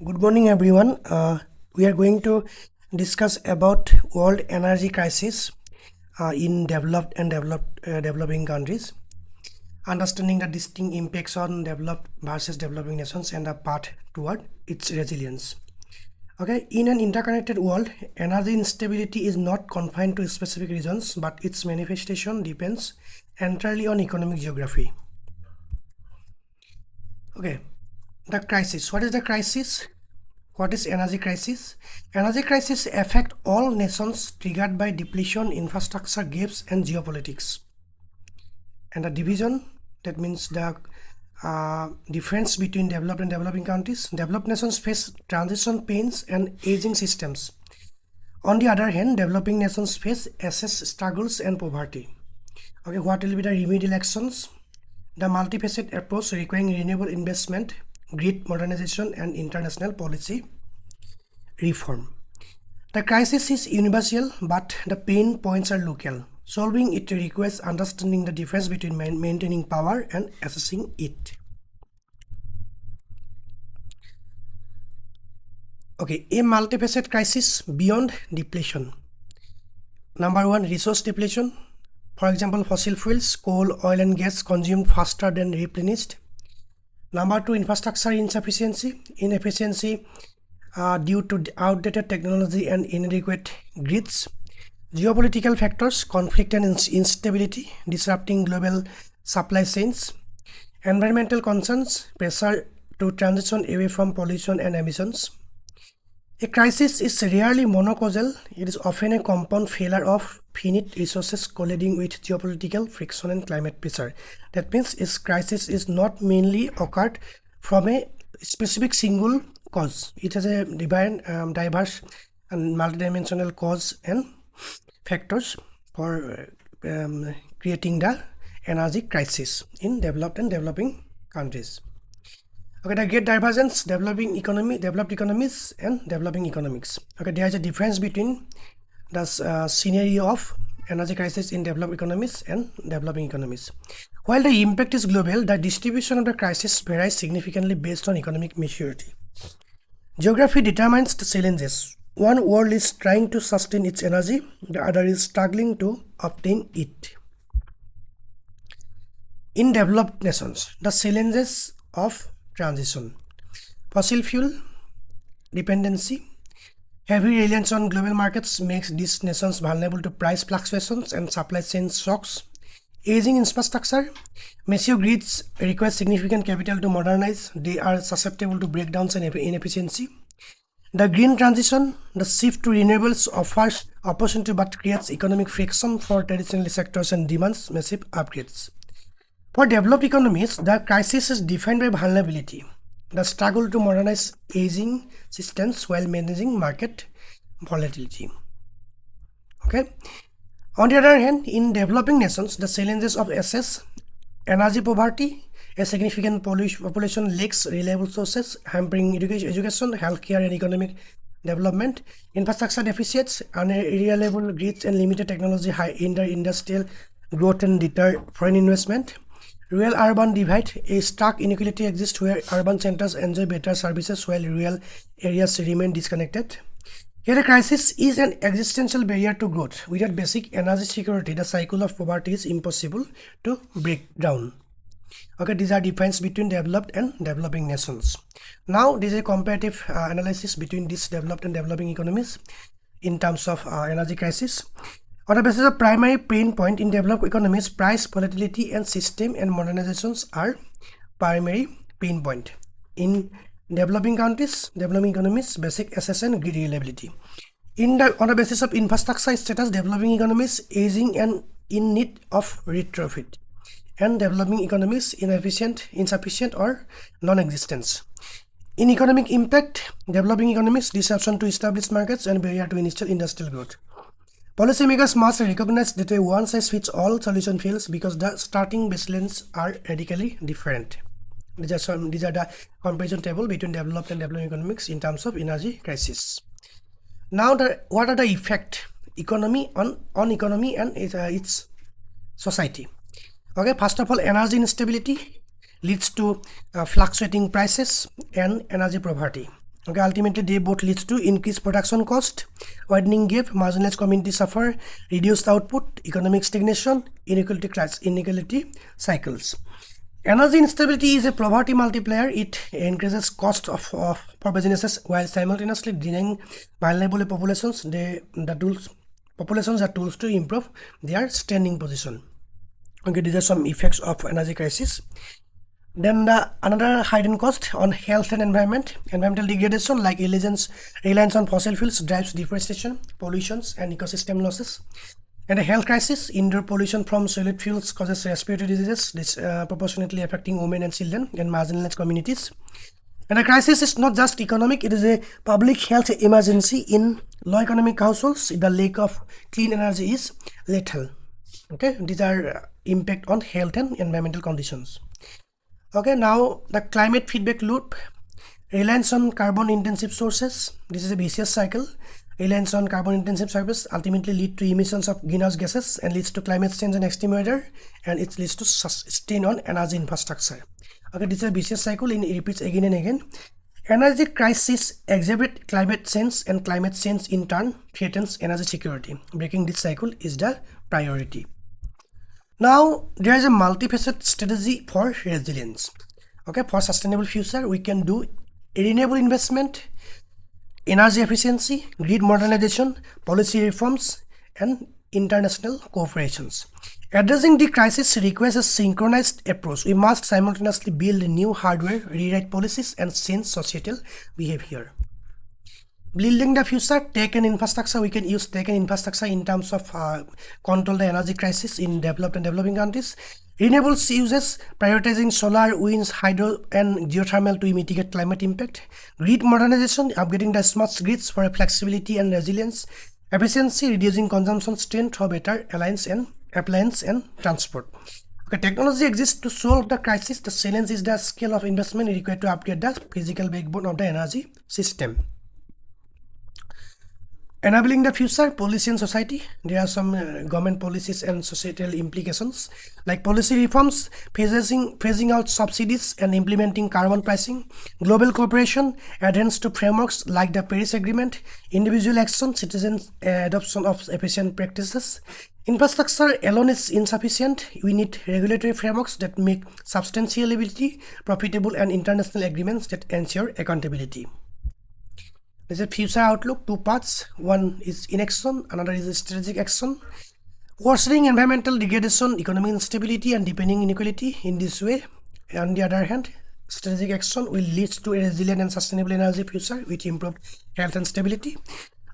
Good morning, everyone. We are going to discuss about world energy crisis in developed and developing countries, understanding the distinct impacts on developed versus developing nations and the path toward its resilience. Okay, in an interconnected world, energy instability is not confined to specific regions, but its manifestation depends entirely on economic geography. Okay, the crisis. What is the crisis? What is energy crisis? Energy crisis affect all nations triggered by depletion, infrastructure gaps, and geopolitics. And the division, that means the difference between developed and developing countries. Developed nations face transition pains and aging systems. On the other hand, developing nations face access struggles and poverty. Okay, what will be the remedial actions? The multifaceted approach requiring renewable investment, grid modernization, and international policy reform. The crisis is universal, but the pain points are local. Solving it requires understanding the difference between maintaining power and assessing it. Okay, a multifaceted crisis beyond depletion. Number one, resource depletion. For example, fossil fuels, coal, oil and gas consumed faster than replenished. Number two, infrastructure insufficiency. Inefficiency due to outdated technology and inadequate grids. Geopolitical factors, conflict and instability, disrupting global supply chains. Environmental concerns, pressure to transition away from pollution and emissions. A crisis is rarely monocausal. It is often a compound failure of finite resources colliding with geopolitical friction and climate pressure. That means its crisis is not mainly occurred from a specific single cause. It has a diverse and multidimensional cause and factors for creating the energy crisis in developed and developing countries. Okay, the great divergence, developed economies and developing economics. Okay, there is a difference between the scenario of energy crisis in developed economies and developing economies. While the impact is global, the distribution of the crisis varies significantly based on economic maturity. Geography determines the challenges. One world is trying to sustain its energy, the other is struggling to obtain it. In developed nations, the challenges of transition: fossil fuel dependency. Heavy reliance on global markets makes these nations vulnerable to price fluctuations and supply chain shocks. Aging infrastructure. Massive grids require significant capital to modernize. They are susceptible to breakdowns and inefficiency. The green transition. The shift to renewables offers opportunity but creates economic friction for traditional sectors and demands massive upgrades. For developed economies, the crisis is defined by vulnerability, the struggle to modernize aging systems while managing market volatility. Okay. On the other hand, in developing nations, the challenges of access, energy poverty, a significant population lacks reliable sources, hampering education, healthcare, and economic development. Infrastructure deficits, unreliable grids, and limited technology hinder industrial growth and deter foreign investment. Rural-urban divide. A stark inequality exists where urban centers enjoy better services while rural areas remain disconnected. Here, a crisis is an existential barrier to growth. Without basic energy security, the cycle of poverty is impossible to break down. Okay, these are differences between developed and developing nations. Now, this is a comparative analysis between these developed and developing economies in terms of energy crisis. On the basis of primary pain point in developed economies, price volatility and system and modernizations are primary pain point. In developing countries, developing economies, basic access and grid reliability. On the basis of infrastructure status, developing economies aging and in need of retrofit, and developing economies insufficient or non-existence. In economic impact, developing economies disruption to established markets and barrier to initial industrial growth. Policymakers must recognize that a one-size-fits-all solution fails because the starting baselines are radically different. These are the comparison table between developed and developing economics in terms of energy crisis. Now, what are the effects economy on economy and its society? Okay, first of all, energy instability leads to fluctuating prices and energy poverty. Okay, ultimately they both leads to increased production cost, widening gap, marginalized communities suffer, reduced output, economic stagnation, inequality cycles. Energy instability is a poverty multiplier. It increases cost for businesses while simultaneously denying vulnerable populations the tools to improve their standing position. Okay, these are some effects of energy crisis. Then another hidden cost on health and environment. Environmental degradation like reliance on fossil fuels drives deforestation, pollutions, and ecosystem losses. And a health crisis, indoor pollution from solid fuels causes respiratory diseases, disproportionately affecting women and children and marginalized communities. And a crisis is not just economic, it is a public health emergency. In low economic households, the lack of clean energy is lethal. Okay, these are impact on health and environmental conditions. Okay, now the climate feedback loop. Reliance on carbon intensive sources. This is a vicious cycle. Reliance on carbon intensive services ultimately lead to emissions of greenhouse gases and leads to climate change and extreme weather, and it leads to strain on energy infrastructure. Okay, this is a vicious cycle and it repeats again and again. Energy crisis exacerbate climate change, and climate change in turn threatens energy security. Breaking this cycle is the priority. Now there is a multifaceted strategy for resilience. Okay, for sustainable future we can do renewable investment, energy efficiency, grid modernization, policy reforms, and international cooperations. Addressing the crisis requires a synchronized approach. We must simultaneously build new hardware, rewrite policies, and change societal behavior. Building the future, tech and infrastructure. We can use tech and infrastructure in terms of control the energy crisis in developed and developing countries. Renewables uses prioritizing solar, winds, hydro, and geothermal to mitigate climate impact. Grid modernization, upgrading the smart grids for flexibility and resilience. Efficiency, reducing consumption strain through better appliance and transport. Okay, technology exists to solve the crisis. The challenge is the scale of investment required to upgrade the physical backbone of the energy system. Enabling the future, policy and society. There are some government policies and societal implications like policy reforms, phasing out subsidies and implementing carbon pricing, global cooperation, adherence to frameworks like the Paris Agreement, individual action, citizens adoption of efficient practices. Infrastructure alone is insufficient. We need regulatory frameworks that make sustainability profitable and international agreements that ensure accountability. There's a future outlook, two parts. One is inaction, another is strategic action. Worsening environmental degradation, economic instability, and deepening inequality. In this way, on the other hand, strategic action will lead to a resilient and sustainable energy future with improved health and stability.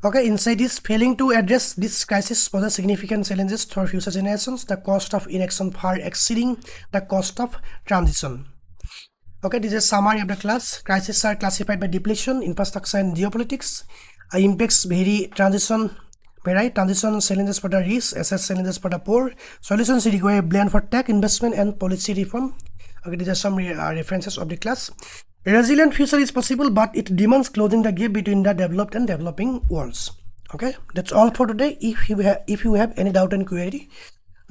Okay, inside this, failing to address this crisis poses significant challenges for future generations, the cost of inaction far exceeding the cost of transition. Okay, this is a summary of the class. Crises are classified by depletion, infrastructure, and geopolitics. Impacts vary. Transition challenges for the rich, assess challenges for the poor. Solutions require a blend for tech investment and policy reform. Okay, these are some references of the class. A resilient future is possible, but it demands closing the gap between the developed and developing worlds. Okay, that's all for today. If you have any doubt and query,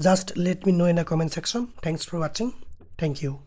just let me know in the comment section. Thanks for watching. Thank you.